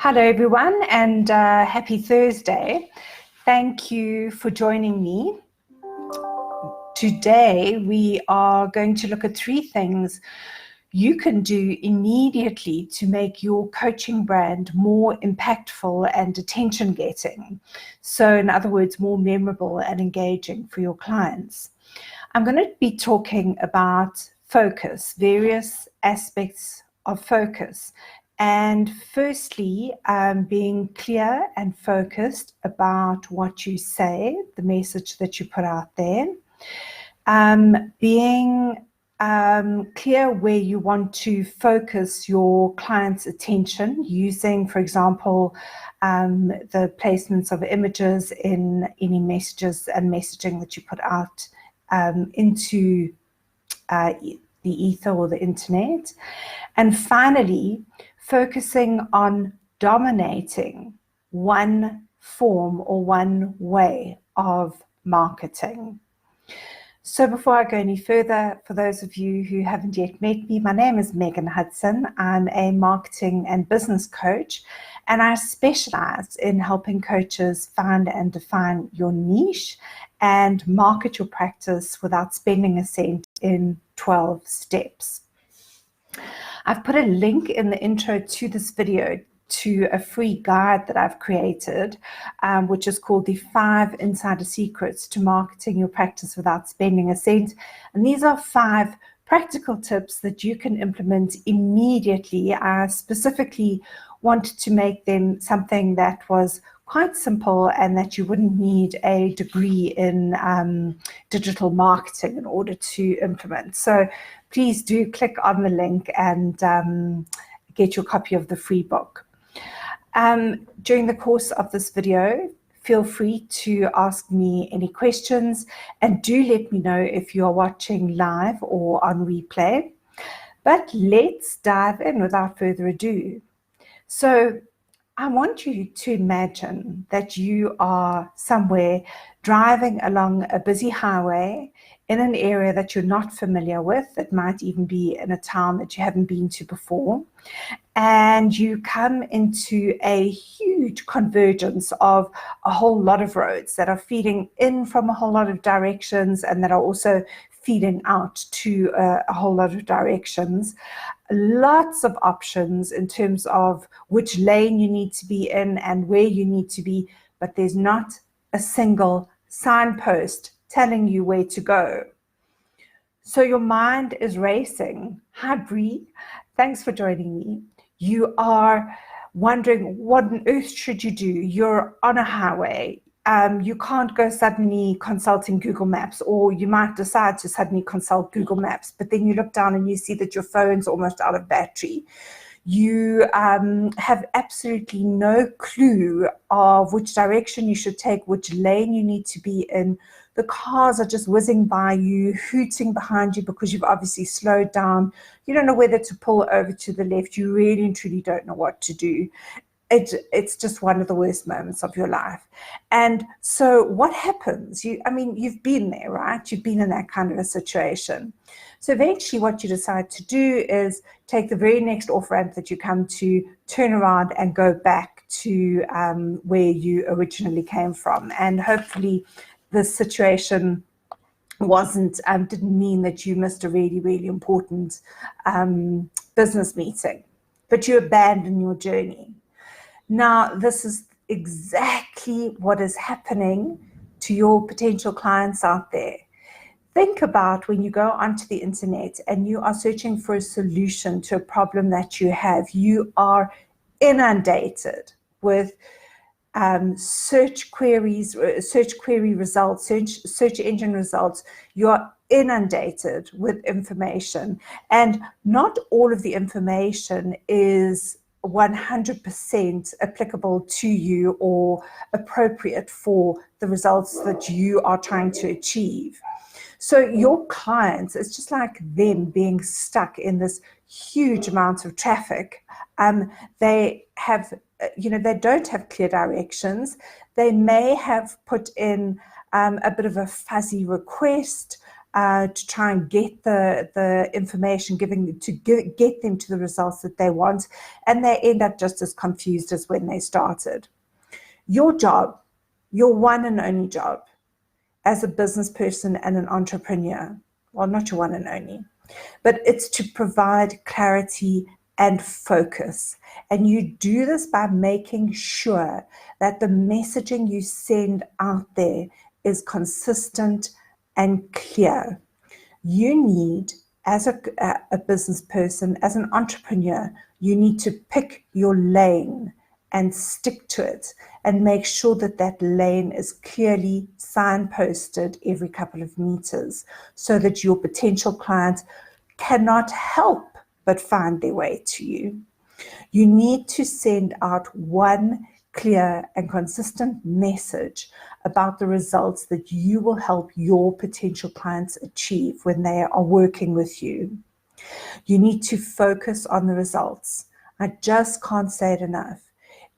Hello, everyone, and happy Thursday. Thank you for joining me. Today, we are going to look at 3 things you can do immediately to make your coaching brand more impactful and attention-getting. So, in other words, more memorable and engaging for your clients. I'm going to be talking about focus, various aspects of focus. And firstly, being clear and focused about what you say, the message that you put out there. Being clear where you want to focus your client's attention using, for example, the placements of images in any messages and messaging that you put out into the ether or the internet. And finally, focusing on dominating one form or one way of marketing. So before I go any further, for those of you who haven't yet met me, my name is Megan Hudson. I'm a marketing and business coach, and I specialize in helping coaches find and define your niche and market your practice without spending a cent in 12 steps. I've put a link in the intro to this video to a free guide that I've created, which is called the 5 Insider Secrets to Marketing Your Practice Without Spending a Cent. And these are 5 practical tips that you can implement immediately. I specifically wanted to make them something that was quite simple and that you wouldn't need a degree in digital marketing in order to implement. So please do click on the link and get your copy of the free book. During the course of this video, feel free to ask me any questions, and do let me know if you are watching live or on replay. But let's dive in without further ado. So I want you to imagine that you are somewhere driving along a busy highway in an area that you're not familiar with. It might even be in a town that you haven't been to before. And you come into a huge convergence of a whole lot of roads that are feeding in from a whole lot of directions and that are also feeding out to a whole lot of directions. Lots of options in terms of which lane you need to be in and where you need to be, but there's not a single signpost telling you where to go. So your mind is racing. Hi, Bree. Thanks for joining me. You are wondering what on earth should you do? You're on a highway. You can't go suddenly consulting Google Maps, or you might decide to suddenly consult Google Maps, but then you look down and you see that your phone's almost out of battery. You have absolutely no clue of which direction you should take, which lane you need to be in. The cars are just whizzing by you, hooting behind you because you've obviously slowed down. You don't know whether to pull over to the left. You really and truly don't know what to do. It's just one of the worst moments of your life. And so what happens? You've been there, right? You've been in that kind of a situation. So eventually what you decide to do is take the very next off-ramp that you come to, turn around and go back to where you originally came from. And hopefully this situation didn't mean that you missed a really, really important business meeting, but you abandon your journey. Now, this is exactly what is happening to your potential clients out there. Think about when you go onto the internet and you are searching for a solution to a problem that you have. You are inundated with search query results, search engine results. You are inundated with information, and not all of the information is 100% applicable to you or appropriate for the results that you are trying to achieve. So your clients, it's just like them being stuck in this huge amount of traffic. They have, they don't have clear directions. They may have put in a bit of a fuzzy request. to try and get the information, get them to the results that they want, and they end up just as confused as when they started. Your job, your one and only job as a business person and an entrepreneur, well, not your one and only, but it's to provide clarity and focus. And you do this by making sure that the messaging you send out there is consistent and clear. You need, as a business person, as an entrepreneur, you need to pick your lane and stick to it and make sure that that lane is clearly signposted every couple of meters so that your potential clients cannot help but find their way to you. You need to send out one clear and consistent message about the results that you will help your potential clients achieve when they are working with you. You need to focus on the results. I just can't say it enough.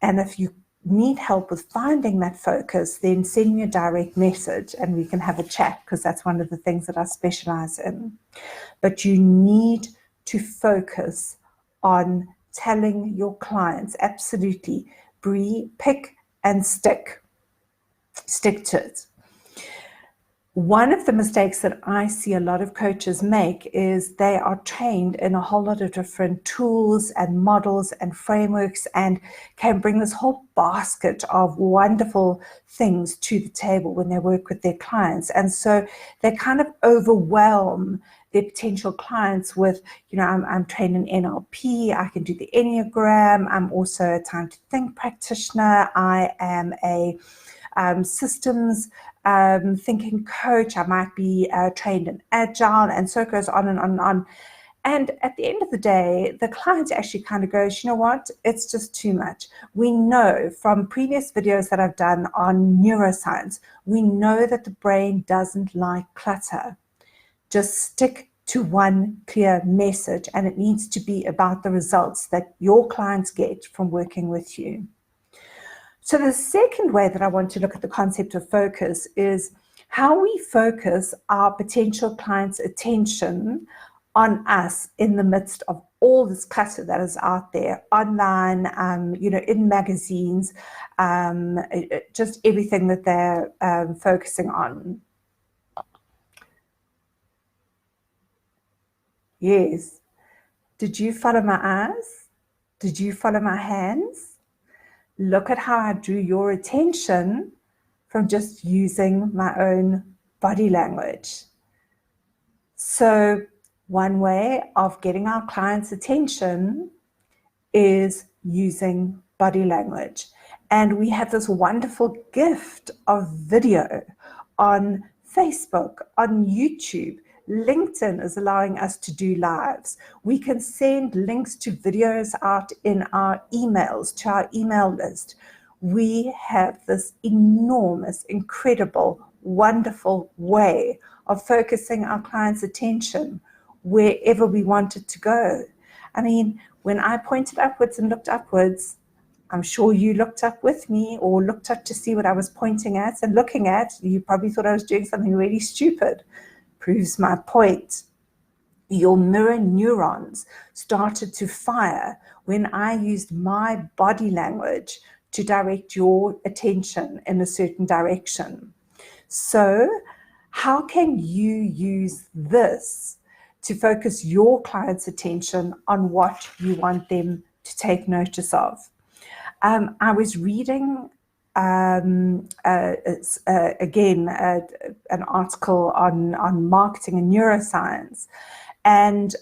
And if you need help with finding that focus, then send me a direct message and we can have a chat, because that's one of the things that I specialize in. But you need to focus on telling your clients, absolutely, Bree, pick and stick to it. One of the mistakes that I see a lot of coaches make is they are trained in a whole lot of different tools and models and frameworks and can bring this whole basket of wonderful things to the table when they work with their clients. And so they kind of overwhelm their potential clients with, I'm trained in NLP, I can do the Enneagram, I'm also a time to think practitioner, I am a systems thinking coach, I might be trained in Agile, and so it goes on and on and on. And at the end of the day, the client actually kind of goes, you know what, it's just too much. We know from previous videos that I've done on neuroscience, we know that the brain doesn't like clutter. Just stick to one clear message, and it needs to be about the results that your clients get from working with you. So the second way that I want to look at the concept of focus is how we focus our potential clients' attention on us in the midst of all this clutter that is out there online, in magazines, just everything that they're focusing on. Yes. Did you follow my eyes? Did you follow my hands? Look at how I drew your attention from just using my own body language. So one way of getting our clients' attention is using body language. And we have this wonderful gift of video on Facebook, on YouTube. LinkedIn is allowing us to do lives. We can send links to videos out in our emails, to our email list. We have this enormous, incredible, wonderful way of focusing our clients' attention wherever we want it to go. I mean, when I pointed upwards and looked upwards, I'm sure you looked up with me or looked up to see what I was pointing at and looking at. You probably thought I was doing something really stupid. Proves my point. Your mirror neurons started to fire when I used my body language to direct your attention in a certain direction. So how can you use this to focus your client's attention on what you want them to take notice of? I was reading again, an article on marketing and neuroscience. And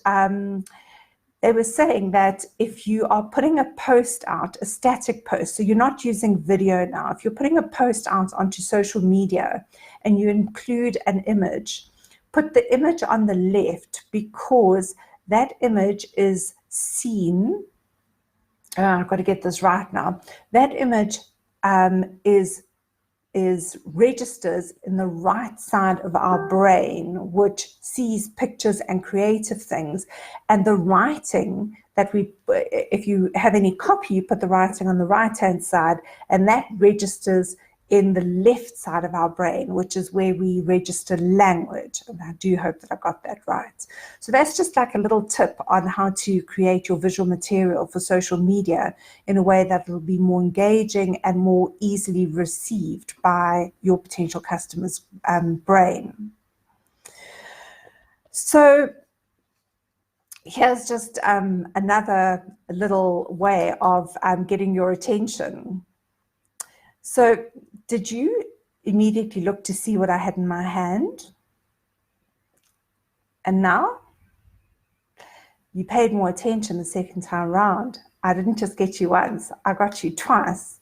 they were saying that if you are putting a post out, a static post, so you're not using video now, if you're putting a post out onto social media and you include an image, put the image on the left, because that image is seen. I've got to get this right now. That image registers in the right side of our brain, which sees pictures and creative things. And the writing that if you have any copy, you put the writing on the right-hand side, and that registers in the left side of our brain, which is where we register language. And I do hope that I got that right. So that's just like a little tip on how to create your visual material for social media in a way that will be more engaging and more easily received by your potential customer's brain. So here's just another little way of getting your attention. So did you immediately look to see what I had in my hand? And now you paid more attention the second time around. I didn't just get you once, I got you twice.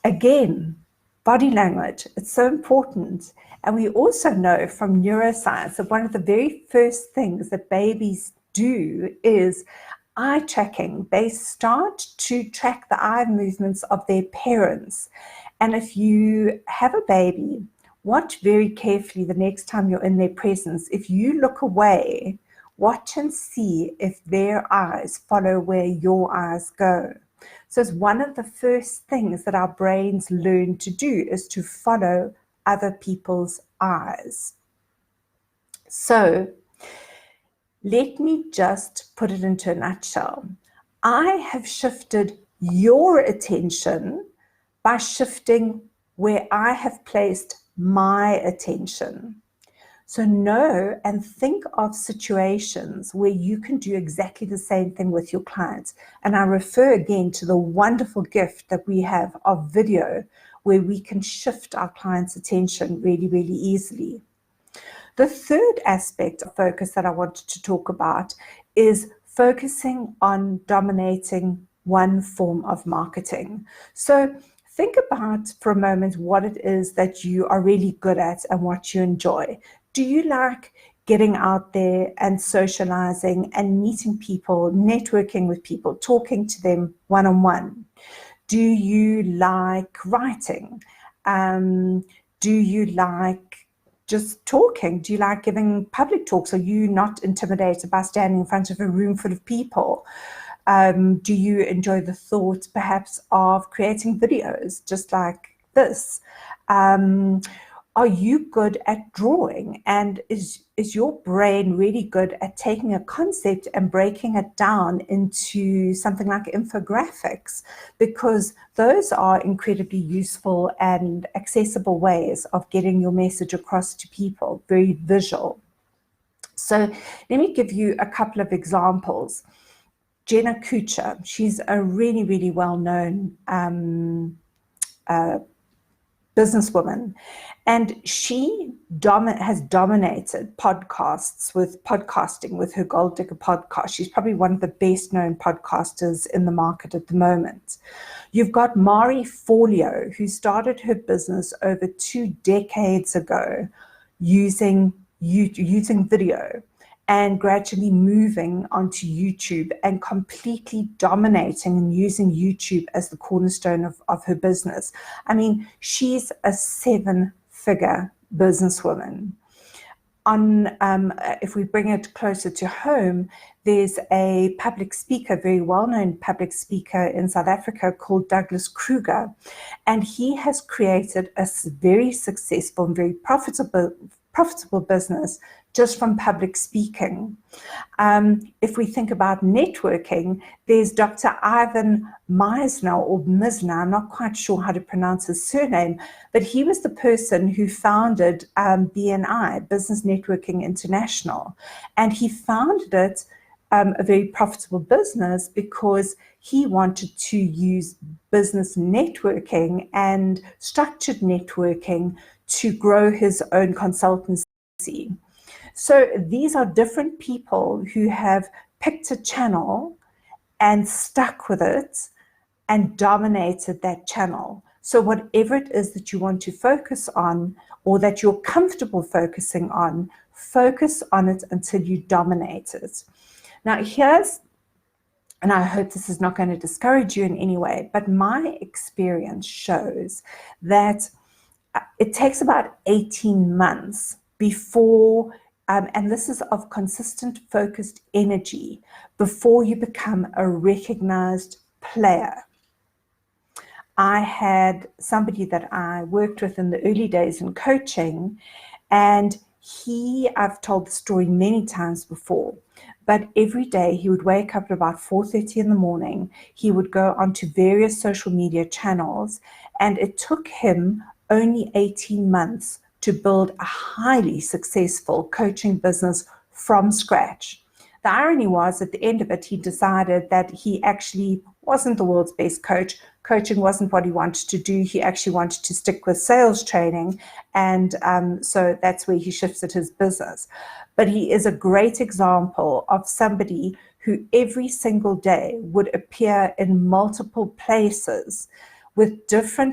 Again, body language, it's so important. And we also know from neuroscience that one of the very first things that babies do is eye tracking. They start to track the eye movements of their parents. And if you have a baby, watch very carefully the next time you're in their presence. If you look away, watch and see if their eyes follow where your eyes go. So it's one of the first things that our brains learn to do is to follow other people's eyes. So let me just put it into a nutshell. I have shifted your attention by shifting where I have placed my attention. So know and think of situations where you can do exactly the same thing with your clients. And I refer again to the wonderful gift that we have of video, where we can shift our clients' attention really, really easily. The third aspect of focus that I wanted to talk about is focusing on dominating one form of marketing. So think about for a moment what it is that you are really good at and what you enjoy. Do you like getting out there and socializing and meeting people, networking with people, talking to them one-on-one? Do you like writing? Do you like just talking? Do you like giving public talks? Are you not intimidated by standing in front of a room full of people? Do you enjoy the thought perhaps of creating videos just like this? Are you good at drawing? And is your brain really good at taking a concept and breaking it down into something like infographics? Because those are incredibly useful and accessible ways of getting your message across to people, very visual. So let me give you a couple of examples. Jenna Kutcher, she's a really, really well-known businesswoman, and she has dominated podcasting with her Gold Digger podcast. She's probably one of the best known podcasters in the market at the moment. You've got Marie Forleo, who started her business over 2 decades ago using video and gradually moving onto YouTube and completely dominating and using YouTube as the cornerstone of her business. I mean, she's a 7-figure businesswoman. If we bring it closer to home, there's a public speaker, very well-known public speaker in South Africa called Douglas Kruger, and he has created a very successful and very profitable business just from public speaking. If we think about networking, there's Dr. Ivan Misner or Misner, I'm not quite sure how to pronounce his surname, but he was the person who founded BNI, Business Networking International. And he founded it a very profitable business because he wanted to use business networking and structured networking to grow his own consultancy. So these are different people who have picked a channel and stuck with it and dominated that channel. So whatever it is that you want to focus on or that you're comfortable focusing on, focus on it until you dominate it. Now and I hope this is not going to discourage you in any way, but my experience shows that it takes about 18 months before, and this is of consistent focused energy, before you become a recognized player. I had somebody that I worked with in the early days in coaching, and I've told the story many times before, but every day he would wake up at about 4:30 in the morning. He would go onto various social media channels, and it took him only 18 months to build a highly successful coaching business from scratch. The irony was, at the end of it, he decided that he actually wasn't the world's best coach. Coaching wasn't what he wanted to do. He actually wanted to stick with sales training. And so that's where he shifted his business. But he is a great example of somebody who every single day would appear in multiple places with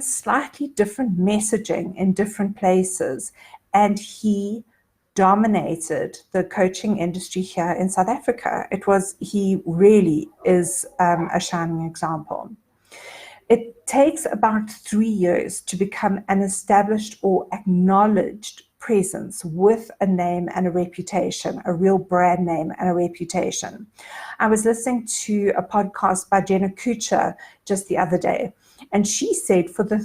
slightly different messaging in different places. And he dominated the coaching industry here in South Africa. He really is a shining example. It takes about 3 years to become an established or acknowledged presence with a name and a reputation, a real brand name and a reputation. I was listening to a podcast by Jenna Kutcher just the other day, and she said for the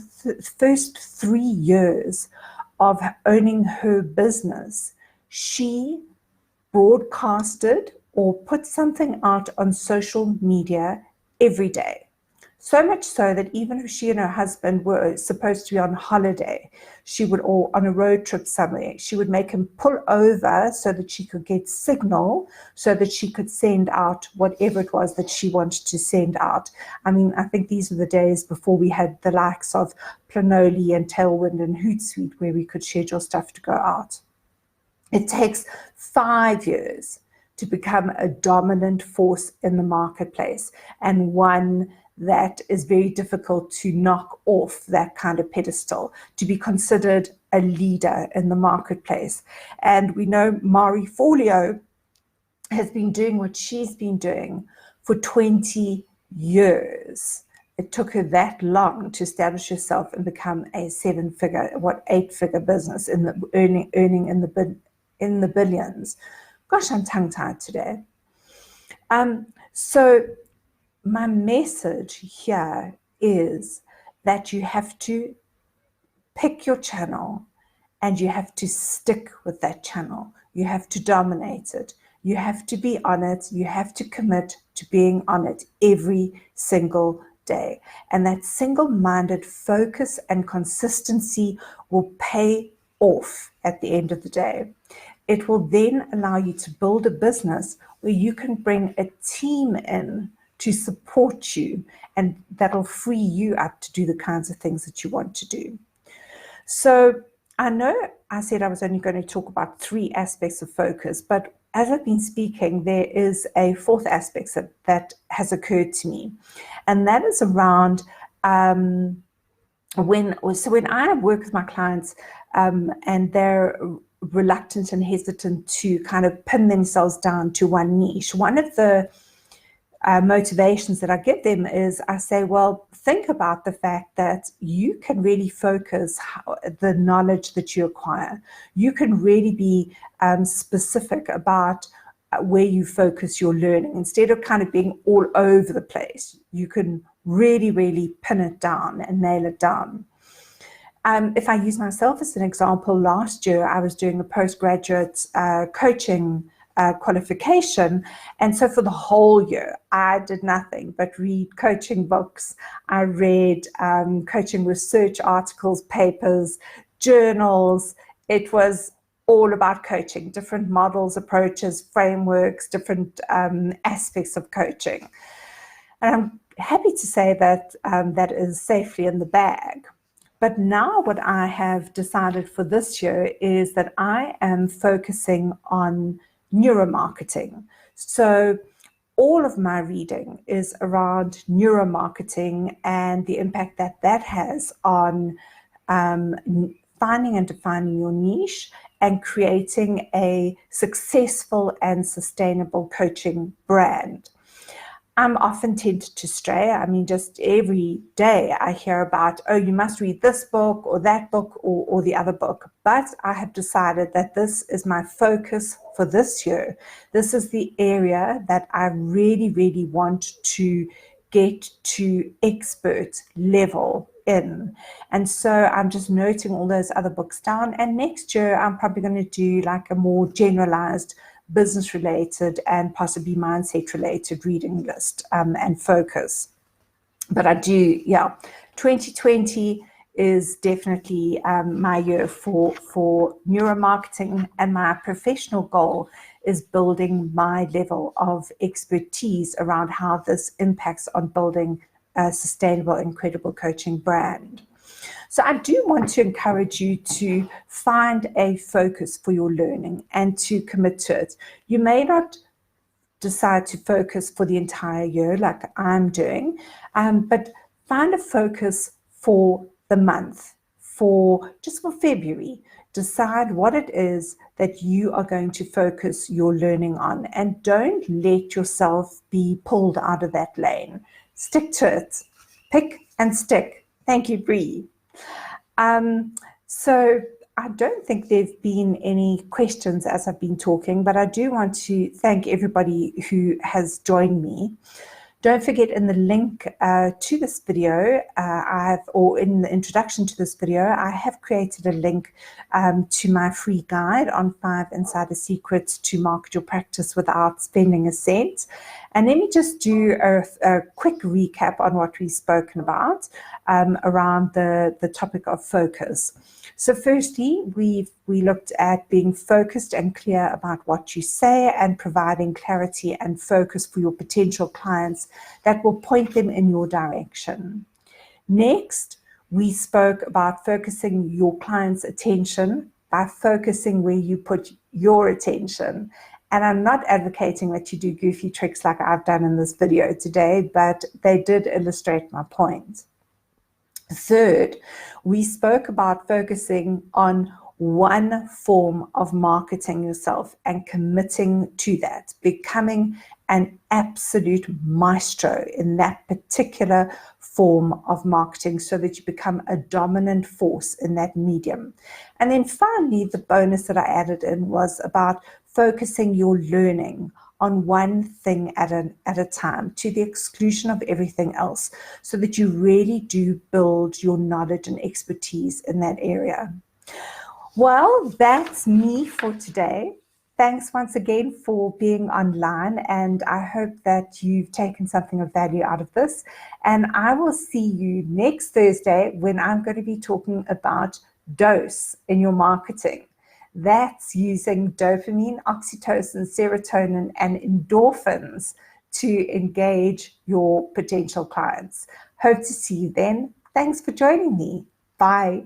first 3 years of owning her business, she broadcasted or put something out on social media every day. So much so that even if she and her husband were supposed to be on holiday, or on a road trip somewhere, she would make him pull over so that she could get signal, so that she could send out whatever it was that she wanted to send out. I mean, I think these were the days before we had the likes of Planoly and Tailwind and Hootsuite, where we could schedule stuff to go out. It takes 5 years to become a dominant force in the marketplace, and one that is very difficult to knock off that kind of pedestal, to be considered a leader in the marketplace. And we know Marie Forleo has been doing what she's been doing for 20 years. It took her that long to establish herself and become a 8-figure business in the earning in the billions. Gosh, I'm tongue-tied today. So my message here is that you have to pick your channel and you have to stick with that channel. You have to dominate it. You have to be on it. You have to commit to being on it every single day. And that single-minded focus and consistency will pay off at the end of the day. It will then allow you to build a business where you can bring a team in to support you, and that'll free you up to do the kinds of things that you want to do. So I know I said I was only going to talk about 3 aspects of focus, but as I've been speaking, there is a 4th aspect that has occurred to me, and that is around when I work with my clients and they're reluctant and hesitant to kind of pin themselves down to one niche. One of the motivations that I give them is I say, well, think about the fact that you can really focus the knowledge that you acquire. You can really be specific about where you focus your learning. Instead of kind of being all over the place, you can really, really pin it down and nail it down. If I use myself as an example, last year I was doing a postgraduate coaching qualification, and so for the whole year I did nothing but read coaching books. I read coaching research articles, papers, journals. It was all about coaching, different models, approaches, frameworks, different aspects of coaching. And I'm happy to say that that is safely in the bag. But now what I have decided for this year is that I am focusing on neuromarketing. So all of my reading is around neuromarketing and the impact that that has on finding and defining your niche and creating a successful and sustainable coaching brand. I'm often tempted to stray. I mean, just every day I hear about, oh, you must read this book or that book or the other book. But I have decided that this is my focus for this year. This is the area that I really, really want to get to expert level in. And so I'm just noting all those other books down. And next year, I'm probably going to do like a more generalized business related and possibly mindset related reading list and focus. But I do, 2020 is definitely my year for neuromarketing, and my professional goal is building my level of expertise around how this impacts on building a sustainable, incredible coaching brand. So I do want to encourage you to find a focus for your learning and to commit to it. You may not decide to focus for the entire year like I'm doing, but find a focus for the month, for February. Decide what it is that you are going to focus your learning on, and don't let yourself be pulled out of that lane. Stick to it. Pick and stick. Thank you, Bree. So I don't think there have been any questions as I've been talking, but I do want to thank everybody who has joined me. Don't forget, in the link to this video, or in the introduction to this video, I have created a link to my free guide on 5 insider secrets to market your practice without spending a cent. And let me just do a quick recap on what we've spoken about around the topic of focus. So firstly, we looked at being focused and clear about what you say and providing clarity and focus for your potential clients that will point them in your direction. Next, we spoke about focusing your client's attention by focusing where you put your attention. And I'm not advocating that you do goofy tricks like I've done in this video today, but they did illustrate my point. Third, we spoke about focusing on one form of marketing yourself and committing to that, becoming an absolute maestro in that particular form of marketing so that you become a dominant force in that medium. And then finally, the bonus that I added in was about focusing your learning on one thing at a time, to the exclusion of everything else, so that you really do build your knowledge and expertise in that area. Well, that's me for today. Thanks once again for being online, and I hope that you've taken something of value out of this. And I will see you next Thursday when I'm going to be talking about dose in your marketing. That's using dopamine, oxytocin, serotonin, and endorphins to engage your potential clients. Hope to see you then. Thanks for joining me. Bye.